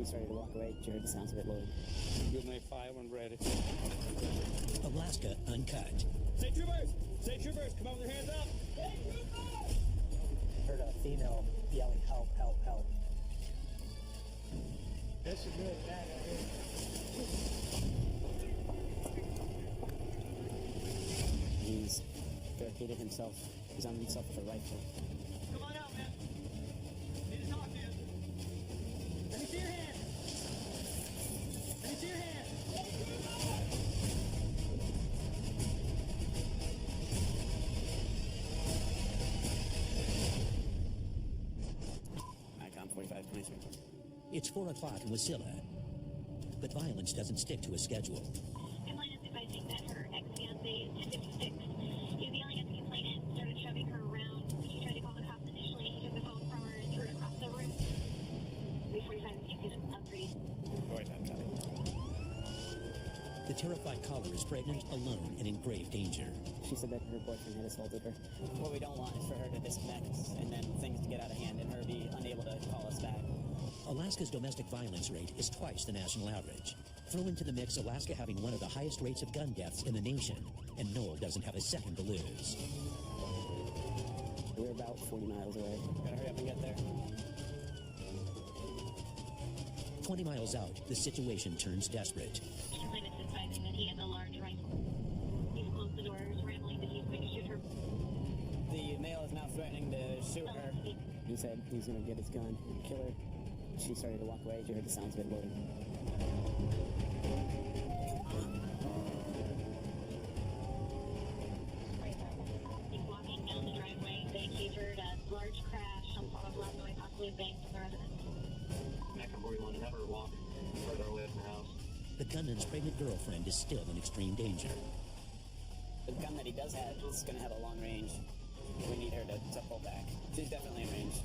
started to walk away. She heard the sounds of it loading. Good night, 5 when ready. Alaska Uncut. State troopers! State troopers, come on with your hands up! State troopers! Heard a female yelling, help, help, help. This is really bad. He's barricaded himself. He's armed himself with a rifle. Come on out, man. Need to talk to you. Let me see your hand. Let me see your hand. ICOM 4523. It's 4 o'clock in Wasilla, but violence doesn't stick to a schedule. Complainant is advising that her ex-fiancé is 1056. He was yelling at the complainant, started shoving her around. She tried to call the cops initially. He took the phone from her and threw it across the room. 345 is upgrade. The terrified caller is pregnant, alone, and in grave danger. She said that her boyfriend had assaulted her. What we don't want is for her to disconnect and then things to get out of hand and her be unable to call us back. Alaska's domestic violence rate is twice the national average. Throw into the mix Alaska having one of the highest rates of gun deaths in the nation, and Noel doesn't have a second to lose. We're about 40 miles away. Gotta hurry up and get there. 20 miles out, the situation turns desperate. Complainant is advising that he has a large rifle. He's closed the doors, rambling that he's going to shoot her. The male is now threatening to shoot her. He said he's going to get his gun and kill her. She started to walk away. She heard the sounds of it loading. He's walking down the driveway. They heard a large crash. Some sort of loud noise, possibly a bang from the residence. Macam where we want to have her walk further away from the house. The gunman's pregnant girlfriend is still in extreme danger. The gun that he does have is going to have a long range. We need her to pull back. She's definitely in range.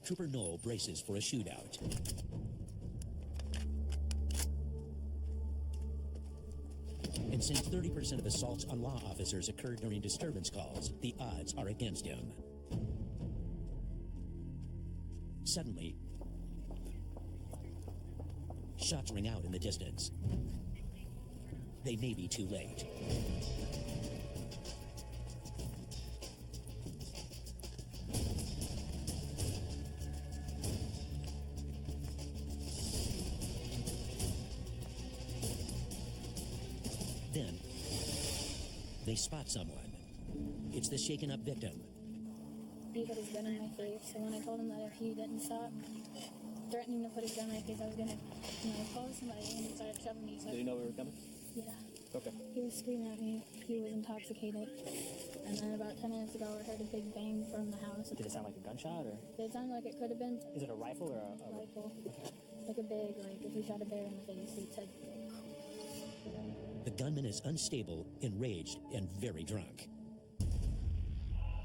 Trooper Noel braces for a shootout. And since 30% of assaults on law officers occur during disturbance calls, the odds are against him. Suddenly, shots ring out in the distance. They may be too late. Then, they spot someone. It's the shaken up victim. He put his gun in my face, so when I told him that if he didn't stop threatening to put his gun in my face, I was gonna, call somebody, and he started shoving me. So Did he know we were coming? Yeah. Okay. He was screaming at me. He was intoxicated. And then about 10 minutes ago, I heard a big bang from the house. Did it sound like a gunshot, or? It sounded like it could have been. Is it a rifle or a rifle? Like a big, if you shot a bear in the face, he'd said. The gunman is unstable, enraged, and very drunk.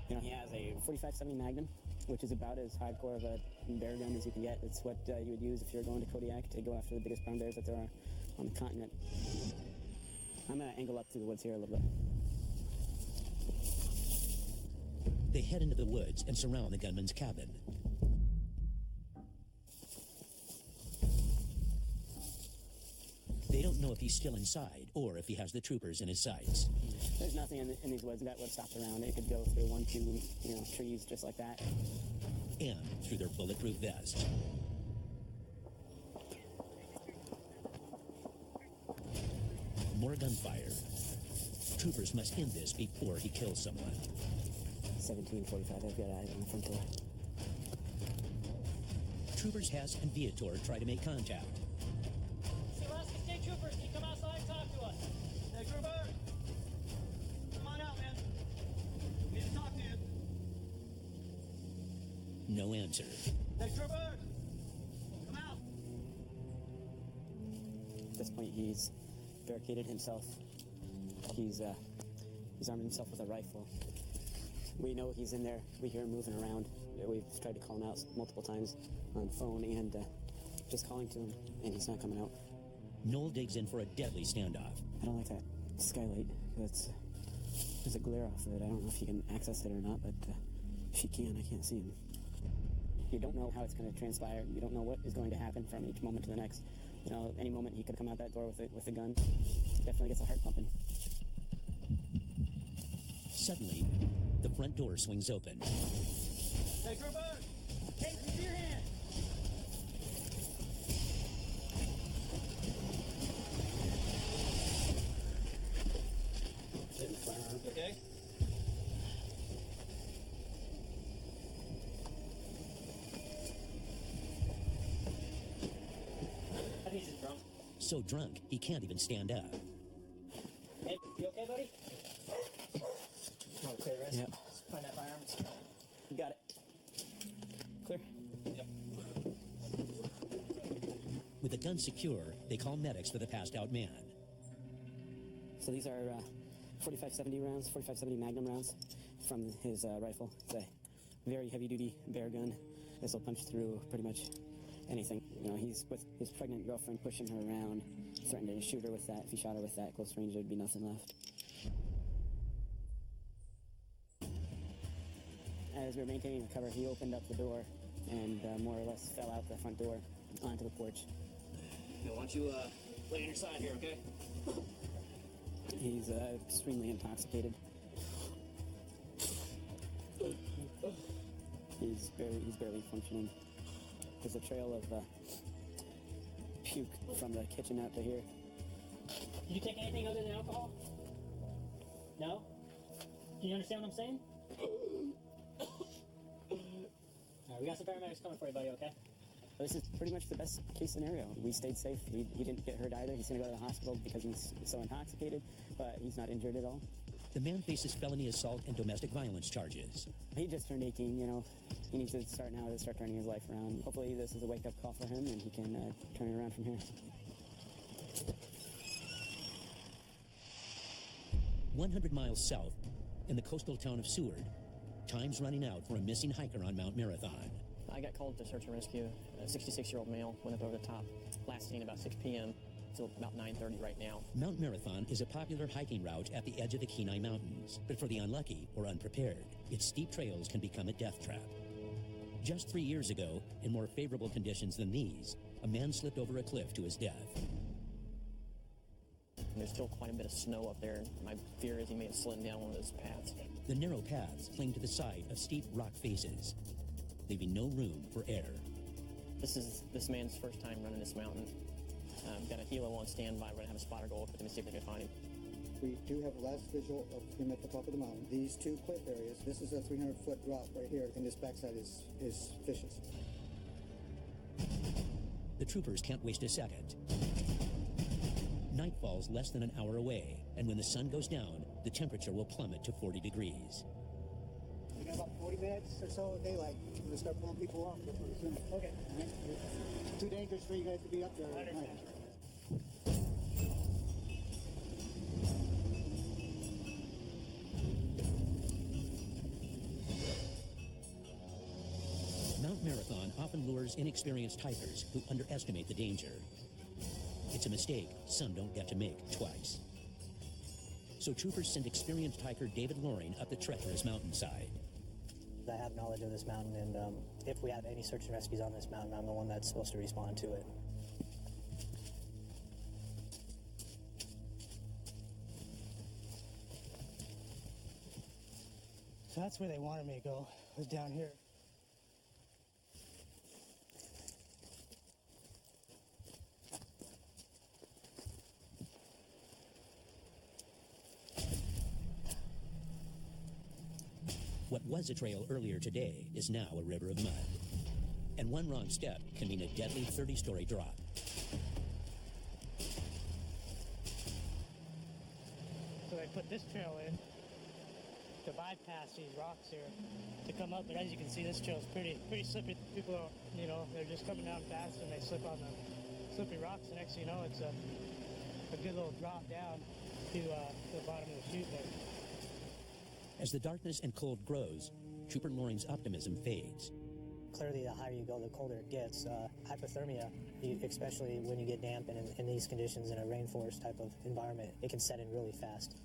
He has a 45-70 Magnum, which is about as hardcore of a bear gun as you can get. It's what you would use if you were going to Kodiak to go after the biggest brown bears that there are on the continent. I'm going to angle up through the woods here a little bit. They head into the woods and surround the gunman's cabin. They don't know if he's still inside or if he has the troopers in his sights. There's nothing in these woods that would stop around. It could go through 1, 2, trees just like that. And through their bulletproof vest. More gunfire. Troopers must end this before he kills someone. 1745, I've got eyes on the front door. Troopers Hess and Viator try to make contact. Alaska State Troopers, can you come outside and talk to us? State Troopers! Come on out, man. We need to talk to you. No answer. State Troopers! Come out! At this point, he's barricaded himself. He's armed himself with a rifle. We know he's in there. We hear him moving around. We've tried to call him out multiple times on phone and just calling to him, and he's not coming out. Noel digs in for a deadly standoff. I don't like that skylight. There's a glare off of it. I don't know if you can access it or not, but if you can, I can't see him. You don't know how it's going to transpire. You don't know what is going to happen from each moment to the next. You know, any moment he could come out that door with a gun. Definitely gets the heart pumping. Suddenly, the front door swings open. Hey, Trooper! Take me to your hand! Okay. I think he's drunk. So drunk, he can't even stand up. Hey, you okay, buddy? Want to clear wrist? Yep. Find that firearm. You got it. Clear? Yep. With the gun secure, they call medics for the passed out man. So these are 4570 rounds, 4570 Magnum rounds from his rifle. It's a very heavy-duty bear gun. This will punch through pretty much anything. You know, he's with his pregnant girlfriend, pushing her around, threatening to shoot her with that. If he shot her with that close range, there'd be nothing left. As we were maintaining the cover, he opened up the door and more or less fell out the front door onto the porch. Now, why don't you lay on your side here, okay? He's extremely intoxicated. He's barely functioning. There's a trail of puke from the kitchen out to here. Did you take anything other than alcohol? No? Do you understand what I'm saying? Alright, we got some paramedics coming for you, buddy, okay? This is pretty much the best case scenario. We stayed safe. He didn't get hurt either. He's going to go to the hospital because he's so intoxicated, but he's not injured at all. The man faces felony assault and domestic violence charges. He just turned 18, you know. He needs to start now to start turning his life around. Hopefully this is a wake-up call for him and he can turn it around from here. 100 miles south, in the coastal town of Seward, time's running out for a missing hiker on Mount Marathon. I got called to search and rescue. A 66-year-old male went up over the top. Last seen about 6 p.m. till about 9:30 right now. Mount Marathon is a popular hiking route at the edge of the Kenai Mountains, but for the unlucky or unprepared, its steep trails can become a death trap. Just 3 years ago, in more favorable conditions than these, a man slipped over a cliff to his death. And there's still quite a bit of snow up there. My fear is he may have slid down one of those paths. The narrow paths cling to the side of steep rock faces, leaving no room for error. This is this man's first time running this mountain. Got a helo on standby. We're going to have a spotter go up with him and see if they can find him. We do have a last visual of him at the top of the mountain. These two cliff areas, this is a 300-foot drop right here, and this backside is fishes. The troopers can't waste a second. Night falls less than an hour away, and when the sun goes down, the temperature will plummet to 40 degrees. We got about 40 minutes or so of daylight. We're going to start pulling people off. Okay. It's too dangerous for you guys to be up there at night. Mount Marathon often lures inexperienced hikers who underestimate the danger. It's a mistake some don't get to make twice. So troopers send experienced hiker David Loring up the treacherous mountainside. I have knowledge of this mountain, and if we have any search and rescues on this mountain, I'm the one that's supposed to respond to it. So that's where they wanted me to go, was down here. What was a trail earlier today is now a river of mud. And one wrong step can mean a deadly 30-story drop. So they put this trail in to bypass these rocks here to come up. But as you can see, this trail is pretty slippery. People are, they're just coming down fast and they slip on the slippery rocks. And next thing you know, it's a good little drop down to the bottom of the chute there. As the darkness and cold grows, Trooper Loring's optimism fades. Clearly, the higher you go, the colder it gets. Hypothermia, especially when you get damp and in these conditions in a rainforest type of environment, it can set in really fast.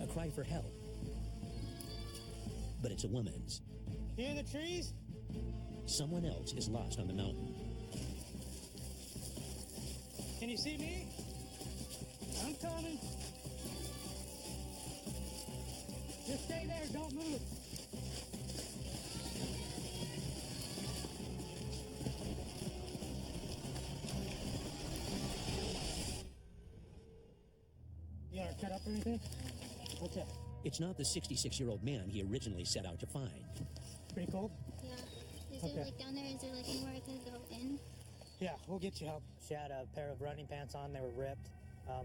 A cry for help. But it's a woman's. You in the trees? Someone else is lost on the mountain. Can you see me? I'm coming. Just stay there, don't move. You want to cut up or anything? What's that? It's not the 66-year-old man he originally set out to find. Pretty cold? Yeah. Is there like down there? Is there like anywhere I could go in? Yeah, we'll get you help. She had a pair of running pants on. They were ripped.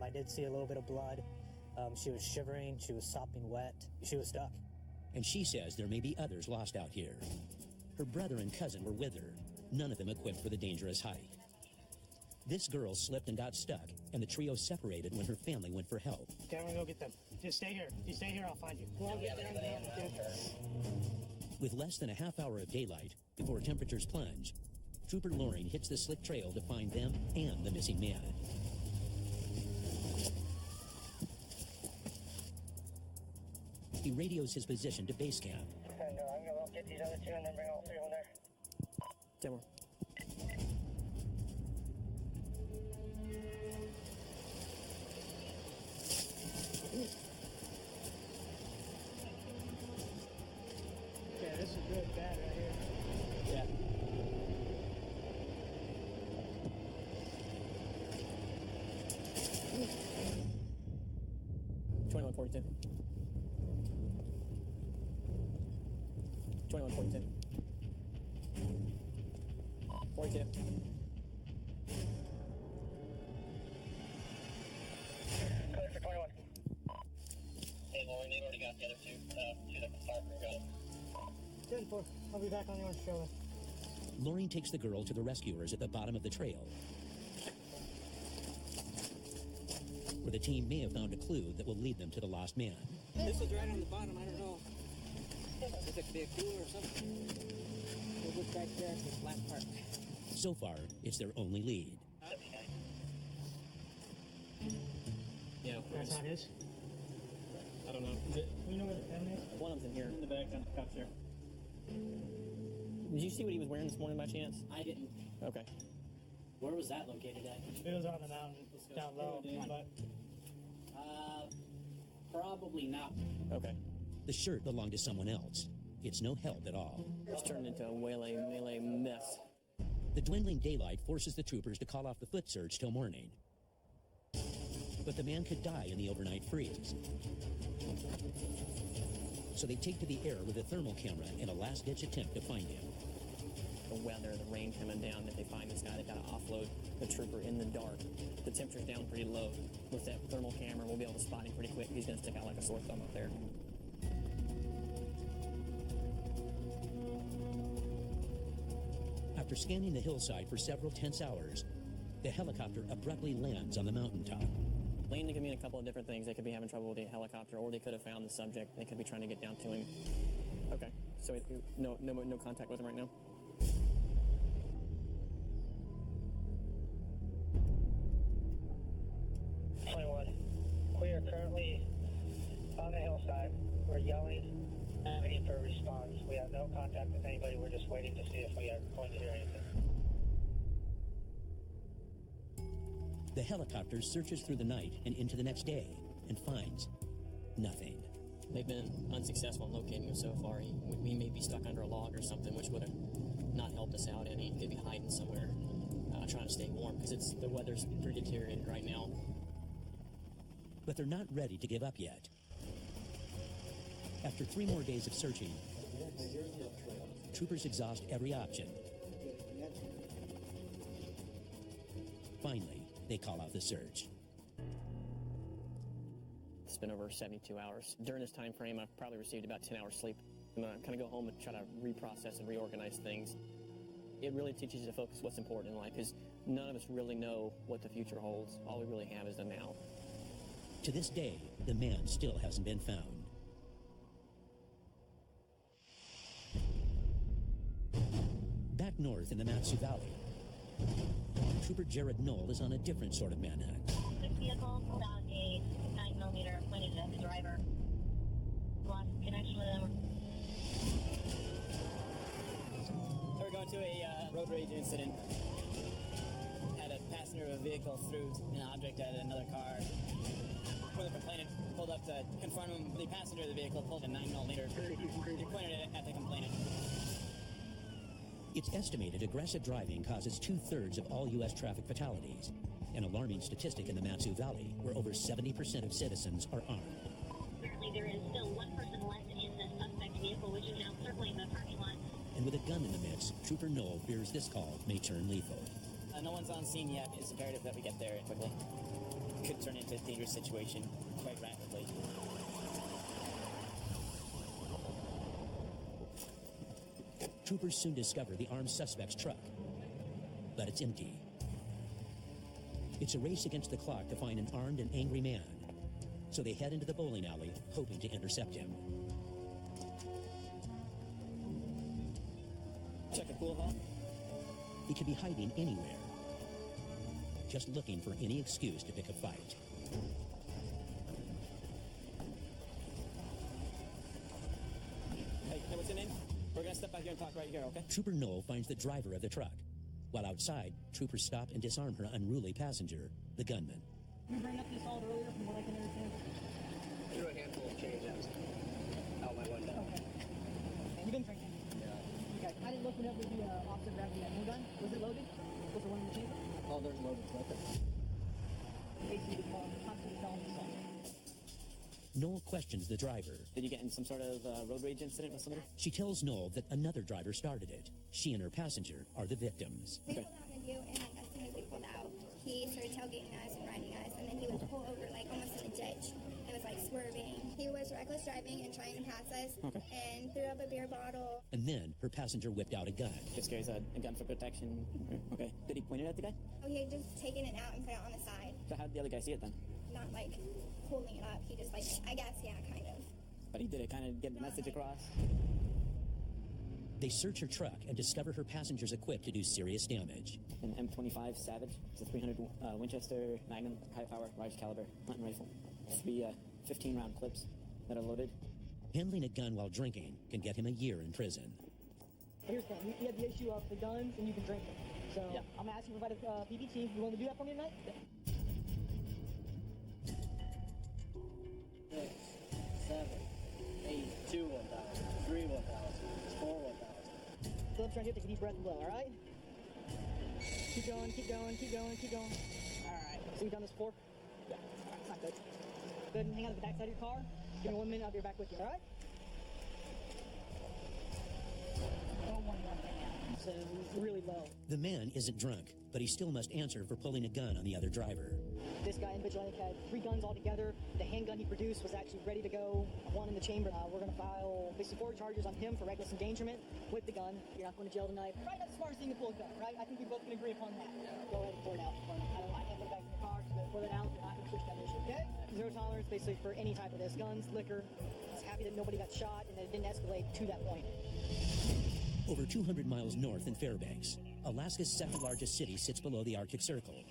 I did see a little bit of blood. She was shivering. She was sopping wet. She was stuck. And she says there may be others lost out here. Her brother and cousin were with her, none of them equipped for the dangerous hike. This girl slipped and got stuck, and the trio separated when her family went for help. Okay, I'm gonna go get them. Just stay here. If you stay here, I'll find you. Well, I'll get down there. With less than a half hour of daylight before temperatures plunge, Trooper Loring hits the slick trail to find them and the missing man. He radios his position to base camp. And I'm gonna get these other two and then bring all three over there. Timber. Yeah, this is good bad right here. Yeah. $21.42. $21.42. 42. Code for 21. Hey, Lauren, they've already got the other two different parts. Got it. 10-4. I'll be back on the orange trailer. Loring takes the girl to the rescuers at the bottom of the trail, where the team may have found a clue that will lead them to the lost man. This is right on the bottom. I don't know if it could be a cooler or something. We'll look back there at the flat part. So far, it's their only lead. Yeah, That's not his. I don't know. Do you know where the pen is? One of them's in here. In the back on the cups there. Did you see what he was wearing this morning by chance? I didn't. Okay. Where was that located at? It was on the mountain down low, but Probably not. Okay. The shirt belonged to someone else. It's no help at all. It's turned into a melee mess. The dwindling daylight forces the troopers to call off the foot search till morning. But the man could die in the overnight freeze. So they take to the air with a thermal camera in a last-ditch attempt to find him. The weather, the rain coming down, if they find this guy, they've got to offload the trooper in the dark. The temperature's down pretty low. With that thermal camera, we'll be able to spot him pretty quick. He's going to stick out like a sore thumb up there. After scanning the hillside for several tense hours, the helicopter abruptly lands on the mountaintop. Landing could mean a couple of different things. They could be having trouble with the helicopter, or they could have found the subject. They could be trying to get down to him. Okay, so no contact with him right now. We are currently on the hillside. We're yelling, waiting for a response. We have no contact with anybody. We're just waiting to see if we are going to hear anything. The helicopter searches through the night and into the next day and finds nothing. They've been unsuccessful in locating him so far. We may be stuck under a log or something, which would have not helped us out any. He could be hiding somewhere, trying to stay warm, because the weather's pretty deteriorated right now. But they're not ready to give up yet. After 3 more days of searching, troopers exhaust every option. Finally, they call out the search. It's been over 72 hours. During this time frame, I've probably received about 10 hours sleep. I'm going to kind of go home and try to reprocess and reorganize things. It really teaches you to focus what's important in life, because none of us really know what the future holds. All we really have is the now. To this day, the man still hasn't been found. Back north in the Matsu Valley. Trooper Jared Knoll is on a different sort of manhunt. This vehicle pulled out a 9mm pointed at the driver. Lost connection with him. We're going to a road rage incident. Had a passenger of a vehicle threw an object at another car. When the complainant pulled up to confront him, the passenger of the vehicle pulled a 9mm. He pointed it at the complainant. It's estimated aggressive driving causes 2/3 of all U.S. traffic fatalities, an alarming statistic in the Matsu Valley, where over 70% of citizens are armed. Apparently there is still one person left in the suspect vehicle, which is now circling the parking lot. And with a gun in the mix, Trooper Knoll fears this call may turn lethal. No one's on scene yet. It's imperative that we get there quickly. Could turn into a dangerous situation quite rapidly. Troopers soon discover the armed suspect's truck, but it's empty. It's a race against the clock to find an armed and angry man, so they head into the bowling alley, hoping to intercept him. Check the pool hall. He could be hiding anywhere, just looking for any excuse to pick a fight. Hey, what's your name? We're gonna step out here and talk right here, okay? Trooper Knoll finds the driver of the truck. While outside, troopers stop and disarm her unruly passenger, the gunman. You bring up this all earlier from what I can understand? Threw a handful of change out my window. Okay. And you've been drinking? Yeah. Okay. I didn't look whenever the officer grabbed the handgun. Was it loaded? Was there one in the chamber? Oh, there's loaded weapon. Basically, constantly selling the song. Knoll questions the driver. Did you get in some sort of road rage incident with somebody? She tells Knoll that another driver started it. She and her passenger are the victims. We pulled out in view, and like as soon as we pulled out, he started tailgating us and riding us, and then he would pull over like almost in a ditch and was like swerving. He was reckless driving and trying to pass us, and threw up a beer bottle. And then her passenger whipped out a gun. Just carries a gun for protection. Okay. Did he point it at the guy? Oh, he had just taken it out and put it on the side. So how did the other guy see it then? Not like holding it up. He just like, I guess, yeah, kind of. But he did it kind of get the message across. They search her truck and discover her passengers equipped to do serious damage. An M25 Savage. It's a 300 Winchester Magnum, high-power, large caliber hunting rifle. 3 15-round clips that are loaded. Handling a gun while drinking can get him a year in prison. Here's the thing. You have the issue of the guns, and you can drink them. So I'm going to ask you to provide a PPT. You want to do that for me tonight? Yeah. 6, 7, 8, 2 1,000, 3 1,000, 4 1,000. Phillips, right here, take a deep breath and blow, all right? Keep going, keep going, keep going, keep going. All right. So you've done this before? Yeah. All right, it's not good. Good, and hang on to the back side of your car. Give me 1 minute, I'll be back with you, all right? So really low. The man isn't drunk, but he still must answer for pulling a gun on the other driver. This guy in Vigilante had 3 guns altogether. The handgun he produced was actually ready to go. 1 in the chamber. We're going to file basically 4 charges on him for reckless endangerment with the gun. You're not going to jail tonight. Right, that's the smartest thing to pull a gun, right? I think we both can agree upon that. Go ahead and pull it out. I can't put it back in the car, so pull it out. You're not going to switch that issue, okay? 0 tolerance basically for any type of this. Guns, liquor. It's happy that nobody got shot and that it didn't escalate to that point. Over 200 miles north in Fairbanks, Alaska's second-largest city sits below the Arctic Circle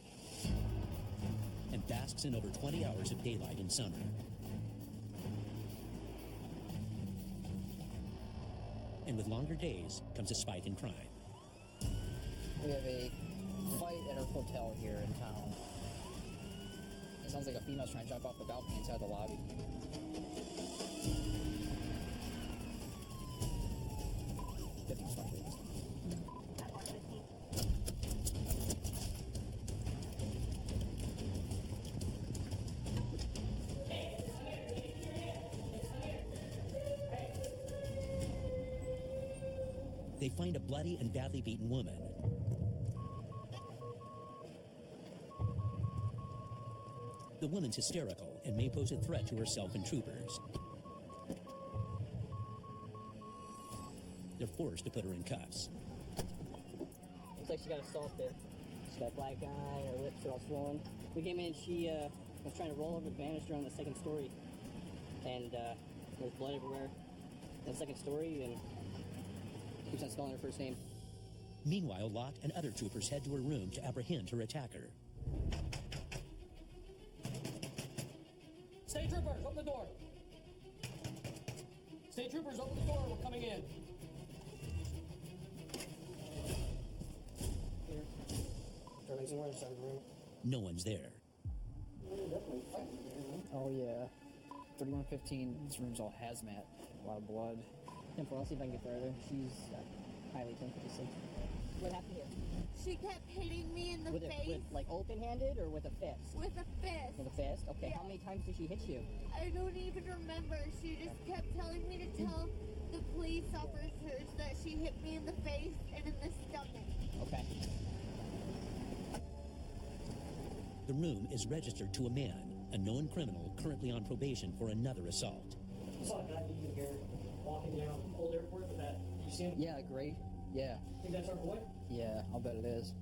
and basks in over 20 hours of daylight in summer. And with longer days comes a spike in crime. We have a fight at our hotel here in town. It sounds like a female's trying to jump off the balcony inside the lobby. They find a bloody and badly beaten woman. The woman's hysterical and may pose a threat to herself and troopers. They're forced to put her in cuffs. Looks like she got assaulted. She's got a black eye, her lips are all swollen. We came in, she was trying to roll over the banister on the 2nd story. And there's blood everywhere. On the 2nd story, and she keeps on spelling her first name. Meanwhile, Locke and other troopers head to her room to apprehend her attacker. State troopers, open the door. State troopers, open the door. We're coming in. No one's there. Oh yeah. 3115. This room's all hazmat. A lot of blood. Temple, I'll see if I can get further. She's highly 1056. What happened here? She kept hitting me in the face. With like open-handed or with a fist? With a fist. With a fist? Okay, Yeah. How many times did she hit you? I don't even remember. She just kept telling me to tell the police officers that she hit me in the face and in the stomach. Okay. The room is registered to a man, a known criminal currently on probation for another assault. You saw a guy leaving here, walking down Old Airport with that. You see him? Yeah, great. Yeah. Think that's our boy? Yeah, I'll bet it is.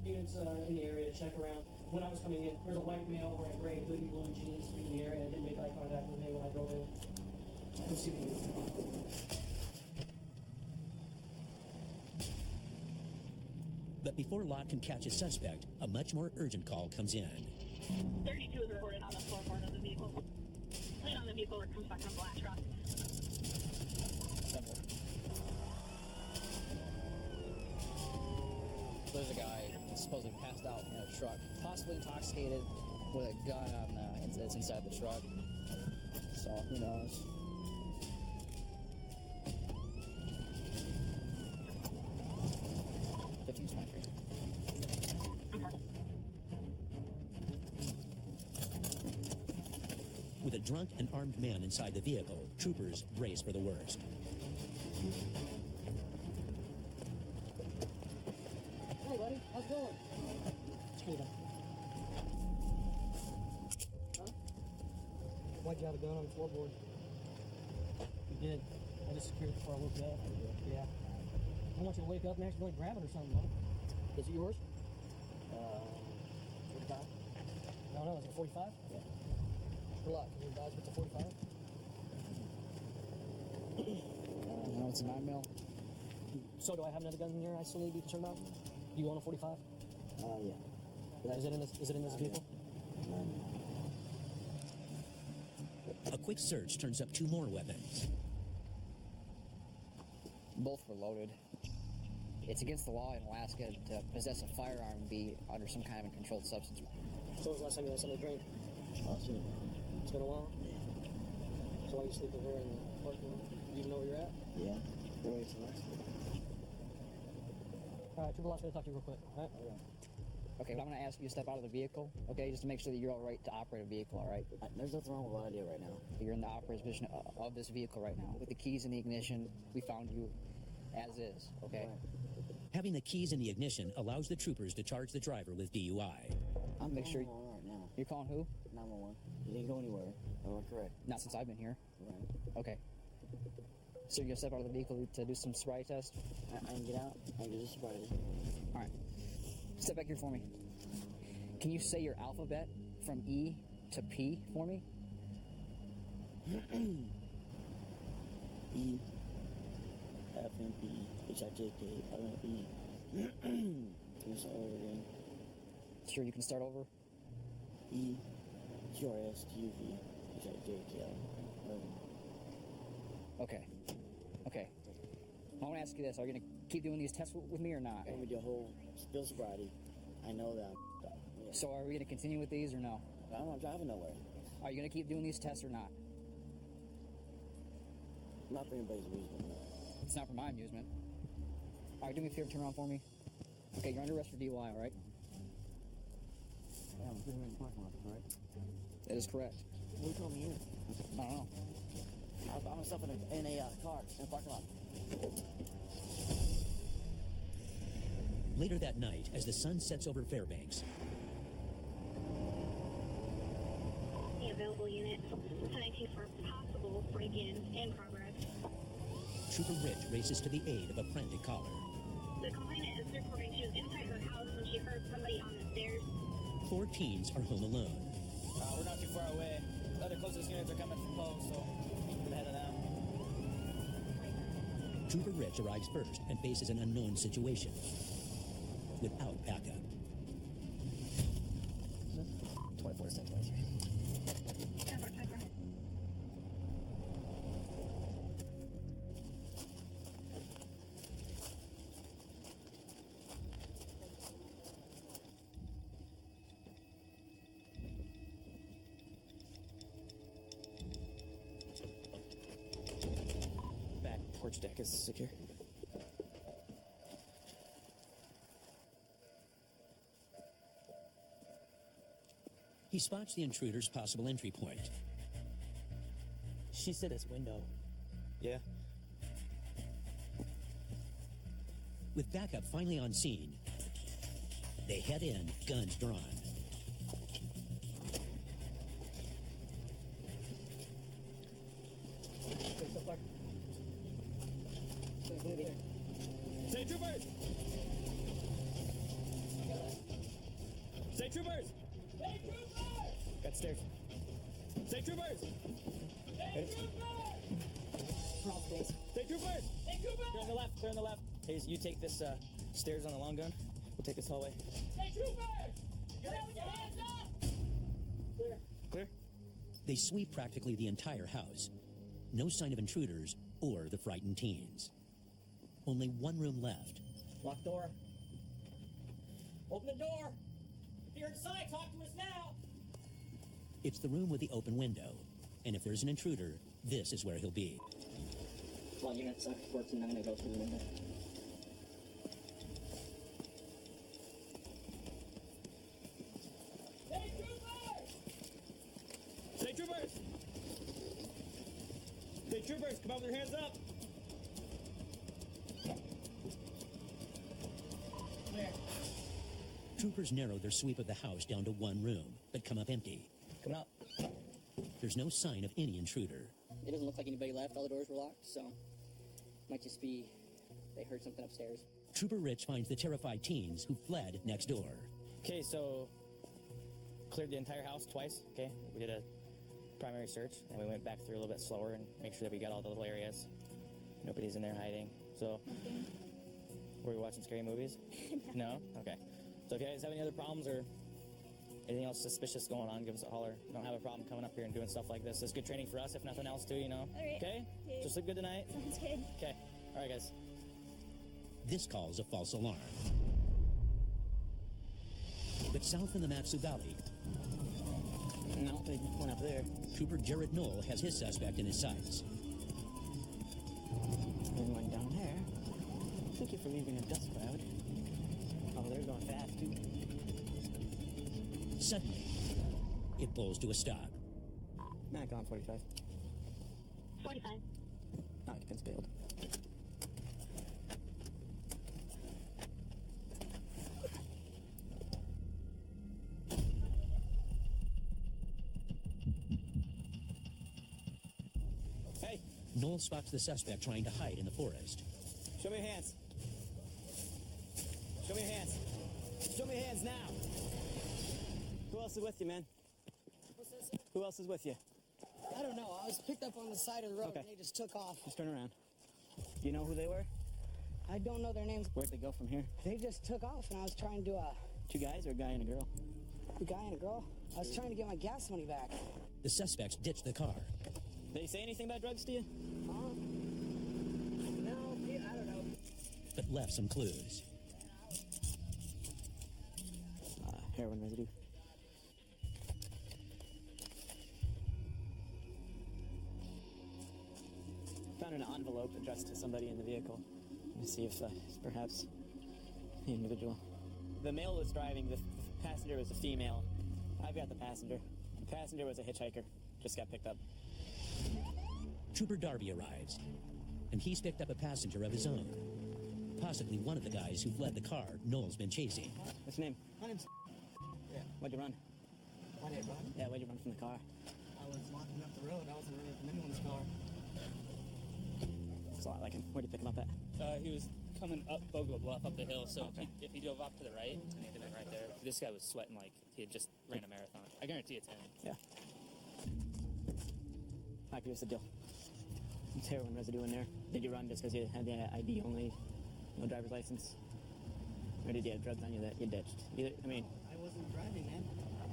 Units in the area, check around. When I was coming in, there's a white male wearing gray hoodie, blue jeans in the area. I didn't make eye contact with him when I drove in. Let's see what But before Locke can catch a suspect, a much more urgent call comes in. 32 is reported on the floorboard of the vehicle. Plate on the vehicle comes back on black truck. There's a guy supposedly passed out in a truck, possibly intoxicated with a gun on that's inside the truck. So who knows? With a drunk and armed man inside the vehicle, troopers brace for the worst. Hey, buddy. How's it going? Straight up. Huh? Why'd you have a gun on the floorboard? You did. I just secured it before I woke up. Yeah. I want you to wake up and actually grab it or something, buddy. Is it yours? 45? No, is it 45? Yeah. Good luck. Can you advise what's a 45? No, it's a 9mm. So do I have another gun in here I still need to be concerned about? Do you own a 45? Yeah. Is it in this vehicle? A quick search turns up 2 more weapons. Both were loaded. It's against the law in Alaska to possess a firearm and be under some kind of a controlled substance. So when was the last time you had somebody drink? It's been a while? So why are you sleeping here in the parking lot? Do you even know where you're at? Yeah. Wait till next week. All right, Trooper Lot's going to talk to you real quick. All right? Okay, but I'm going to ask you to step out of the vehicle, okay, just to make sure that you're all right to operate a vehicle, all right? There's nothing wrong with what I do right now. You're in the operator's position of this vehicle right now. With the keys in the ignition, we found you as is, okay? Having the keys in the ignition allows the troopers to charge the driver with DUI. I'm Make sure calling right now. you're calling who? 911. You didn't go anywhere. Oh, correct. Not since I've been here. Right. Okay. So you're gonna step out of the vehicle to do some sobriety test? I can get out. I can do this sobriety. All right. Step back here for me. Can you say your alphabet from E to P for me? E, F, M, P, H, I, J, K, L, M, P. Can you start over again? Sure, you can start over. E, Q, R, S, T, U, V, H, I, J, K, L, M. Okay. Okay. I want to ask you this. Are you going to keep doing these tests with me or not? I'm gonna do a whole spill sobriety. I know that. Yeah. So are we going to continue with these or no? I'm not driving nowhere. Are you going to keep doing these tests or not? Not for anybody's amusement. No. It's not for my amusement. All right, do me a favor, turn around for me. Okay, you're under arrest for DUI, all right? Yeah, I'm sitting in the parking lot, all right? That is correct. What told me here? I don't know. I found myself in a car in a parking lot. Later that night, as the sun sets over Fairbanks, The available units, 1019 for possible break-in in progress. Trooper Rich races to the aid of a frantic caller. The complainant is reporting she was inside her house when she heard somebody on the stairs. 4 teens are home alone. We're not too far away. The other closest units are coming from Poe, so we're ahead of them. Trooper Rich arrives first and faces an unknown situation without backup. 24 to 23. Back porch deck is secure. He spots the intruder's possible entry point. She said this window. Yeah. With backup finally on scene, they head in, guns drawn. Say troopers! Say troopers! Say troopers! Got stairs. Say troopers! Say troopers! Cross base. Say troopers! Say troopers! Clear on the left, clear on the left. Hayes, you take this stairs on the long gun. We'll take this hallway. Hey, troopers! Get out with your hands up! Clear. Clear? They sweep practically the entire house. No sign of intruders or the frightened teens. Only one room left. Lock door. Open the door. If you're inside, talk to us now. It's the room with the open window. And if there's an intruder, this is where he'll be. Well, units working, I'm gonna go through the window. Hey, troopers! Say troopers! Say troopers, come out with your hands up! Clear. Troopers narrow their sweep of the house down to one room, but come up empty. Coming up. There's no sign of any intruder. It doesn't look like anybody left. All the doors were locked, so might just be they heard something upstairs. Trooper Rich finds the terrified teens who fled next door. Okay, so cleared the entire house twice. Okay, we did a primary search, and we went back through a little bit slower and make sure that we got all the little areas. Nobody's in there hiding. So, were we watching scary movies? No? Okay. So if you guys have any other problems or anything else suspicious going on, give us a holler. Don't have a problem coming up here and doing stuff like this. It's good training for us, if nothing else, too, you know? All right. Okay? Okay. So sleep good tonight? Sounds good. Okay. All right, guys. This calls a false alarm. But south in the Matsu Valley, No, they went up there. Trooper Jared Knoll has his suspect in his sights. There's one down there. Thank you for leaving a dust cloud. Oh, they're going fast, too. Suddenly, it pulls to a stop. Mac on 45. 45. Occupants bailed. Hey, Knoll spots the suspect trying to hide in the forest. show me your hands. Show me your hands. Show me your hands now. Who else is with you, man? What's this? Who else is with you? I don't know. I was picked up on the side of the road Okay. and they just took off. Just turn around. Do you know who they were? I don't know their names. Where'd they go from here? They just took off and I was trying to do Two guys or a guy and a girl? a guy and a girl. I was trying to get my gas money back. The suspects ditch the car. Did they say anything about drugs to you? No, I don't know. But left some clues. Heroin residue. Found an envelope addressed to somebody in the vehicle. Let me see if it's perhaps the individual. The male was driving, the passenger was a female. I've got the passenger. The passenger was a hitchhiker. Just got picked up. Trooper Darby arrives, and he's picked up a passenger of his own. Possibly one of the guys who fled the car Knoll's been chasing. What's your name? My name's... Yeah. Why'd you run? Why did I run? Yeah, why'd you run from the car? I was walking up the road. I wasn't running from anyone's car. Looks a lot like him. Where'd you pick him up at? He was coming up Bogo Bluff up the hill, so if he drove off to the right, and he'd have been right there. This guy was sweating like he had just ran a marathon. I guarantee it's him. Yeah. Mike, here's the deal. There's heroin residue in there. Did you run just because you had the ID only, no driver's license? Or did you have drugs on you that you ditched? Either, I mean... I wasn't driving, man.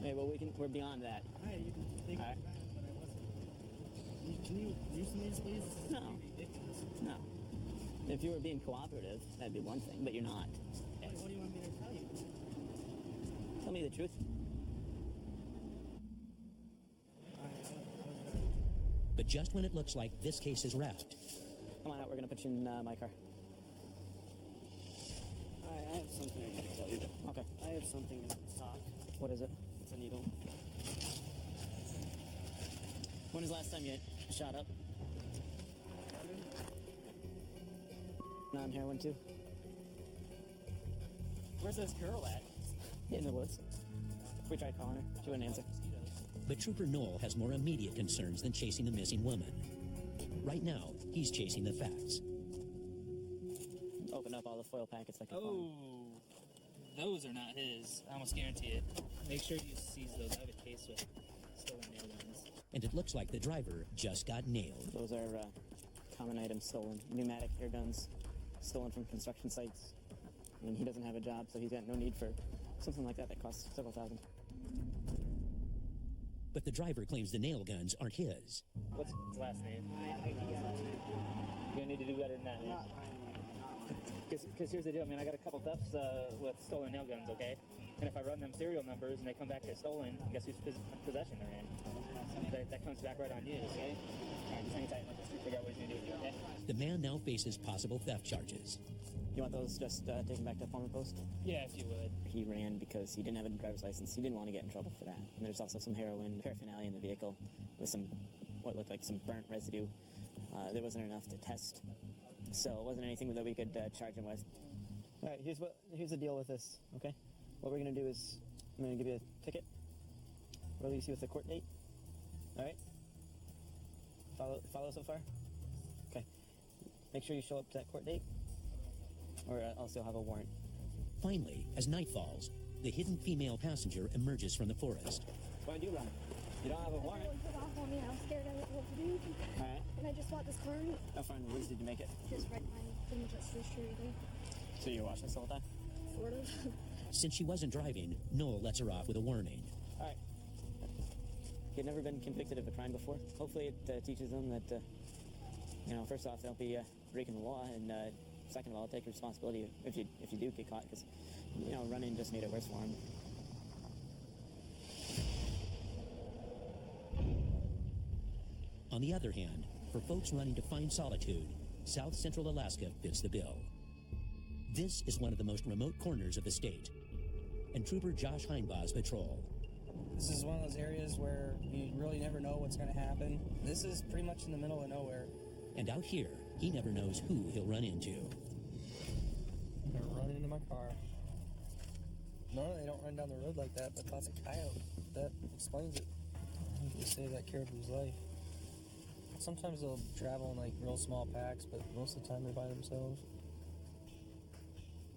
Hey, well, we're beyond that. Alright, you can think All right. I'm driving, but I wasn't. Can you use these, please? This is No. ridiculous. No. If you were being cooperative, that'd be one thing, but you're not. What do you want me to tell you? Tell me the truth. But just when it looks like this case is wrapped, Come on out, we're gonna put you in my car. I have something I can tell you. Okay. I have something in the sock. What is it? It's a needle. When was the last time you shot up? On heroin too? Where's this girl at? In the woods. We tried calling her. She wouldn't answer. but Trooper Knoll has more immediate concerns than chasing the missing woman. Right now, he's chasing the facts. Open up all the foil packets like a Oh, those are not his. I almost guarantee it. Make sure you seize those. I have a case with stolen nail guns. And it looks like the driver just got nailed. Those are common items stolen. Pneumatic air guns stolen from construction sites. I mean, he doesn't have a job, so he's got no need for something like that that costs several thousand. But the driver claims the nail guns aren't his. What's his last name? You're gonna need to do better than that, man. Because here's the deal, man. I got a couple thefts with stolen nail guns, okay? And if I run them serial numbers and they come back as stolen, guess whose possession they're in? That comes back right on you, okay? All right, just hang tight. Let's figure out what he's gonna do, okay? The man now faces possible theft charges. You want those just taken back to former post? Yeah, if you would. He ran because he didn't have a driver's license. He didn't want to get in trouble for that. And there's also some heroin paraphernalia in the vehicle with some, what looked like some burnt residue. There wasn't enough to test. So it wasn't anything that we could charge him with. All right, here's the deal with this, okay? What we're going to do is I'm going to give you a ticket. Release you with a court date. All right? Follow so far? Okay. Make sure you show up to that court date, or else you'll have a warrant. Finally, as night falls, the hidden female passenger emerges from the forest. Why'd you run? You don't have a warrant. Put off on me. I was scared. I didn't know what to do. All right. And I just bought this car. How far in the woods did you make it? Just right behind pretty much up the street. So you were watching this the whole time? Sort of. Since she wasn't driving, Noel lets her off with a warning. All right. You've never been convicted of a crime before. Hopefully it teaches them that, first off, they'll be breaking the law, and second of all, take responsibility if you do get caught, because, running just made it worse for them. On the other hand, for folks running to find solitude, South Central Alaska fits the bill. This is one of the most remote corners of the state, and Trooper Josh Heinbaugh's patrol. This is one of those areas where you really never know what's going to happen. This is pretty much in the middle of nowhere. And out here, he never knows who he'll run into. They're running into my car. Normally they don't run down the road like that, but that's a coyote. That explains it. I think they saved that caribou's life. Sometimes they'll travel in like real small packs, but most of the time they're by themselves.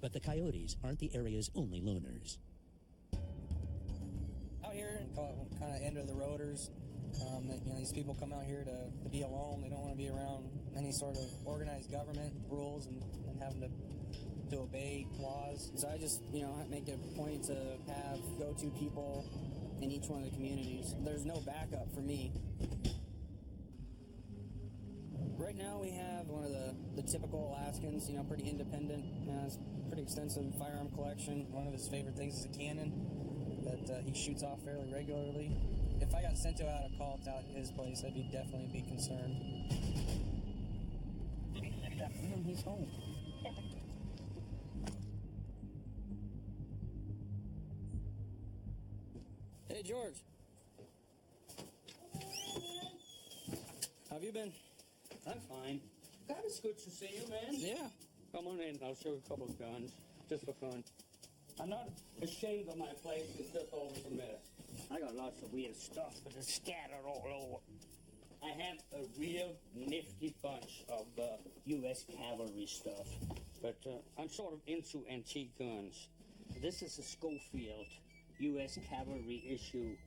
But the coyotes aren't the area's only loners. Out here, kind of end of the roaders. These people come out here to be alone. They don't want to be around any sort of organized government rules and having to obey laws. So I just, make it a point to have go-to people in each one of the communities. There's no backup for me. Right now we have one of the typical Alaskans, pretty independent, has pretty extensive firearm collection. One of his favorite things is a cannon that he shoots off fairly regularly. If I got sent out a call out at his place, I'd definitely be concerned. He's home. Hey, George. How have you been? I'm fine. God, it's good to see you, man. Yeah. Come on in. I'll show you a couple of guns, just for fun. I'm not ashamed of my place. It's just always a mess. I got lots of weird stuff, but it's scattered all over. I have a real nifty bunch of U.S. cavalry stuff, but I'm sort of into antique guns. This is a Schofield U.S. Cavalry issue,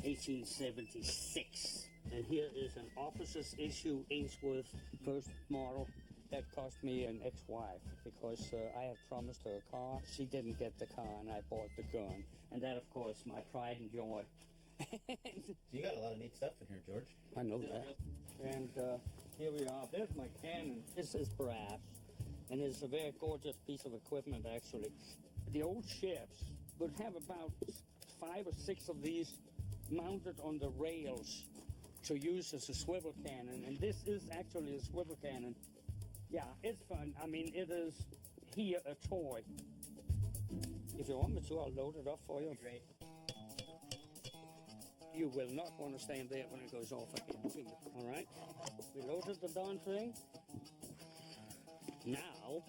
1876. And here is an officer's issue Ainsworth first model. That cost me an ex-wife because I had promised her a car. She didn't get the car and I bought the gun. And that, of course, my pride and joy. You got a lot of neat stuff in here, George. I know that. And here we are. There's my cannon. This is brass. And it's a very gorgeous piece of equipment, actually. The old ships would have about 5 or 6 of these mounted on the rails to use as a swivel cannon. And this is actually a swivel cannon. Yeah, it's fun. I mean, it is here a toy. If you want me to, I'll load it up for you. Great. You will not want to stand there when it goes off again. All right? We loaded the darn thing. Now,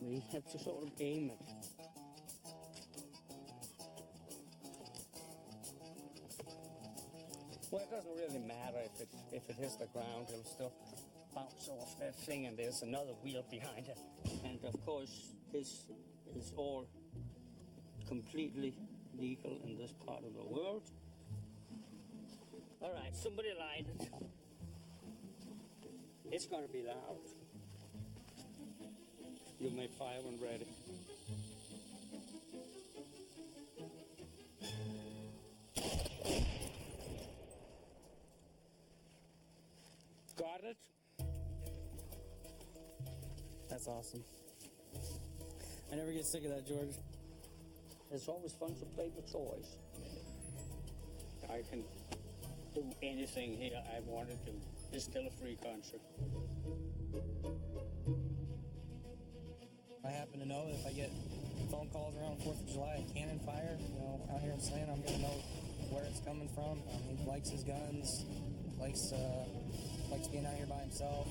we have to sort of aim it. Well, it doesn't really matter if it hits the ground. It'll still bounce off that thing, and there's another wheel behind it. And of course, this is all completely legal in this part of the world. All right, somebody light it. It's going to be loud. You may fire when ready. Got it? That's awesome. I never get sick of that, George. It's always fun to play with toys. I can do anything here I wanted to. It's still a free country. I happen to know that if I get phone calls around 4th of July, cannon fire, out here in Slant, I'm going to know where it's coming from. He likes his guns, likes being out here by himself.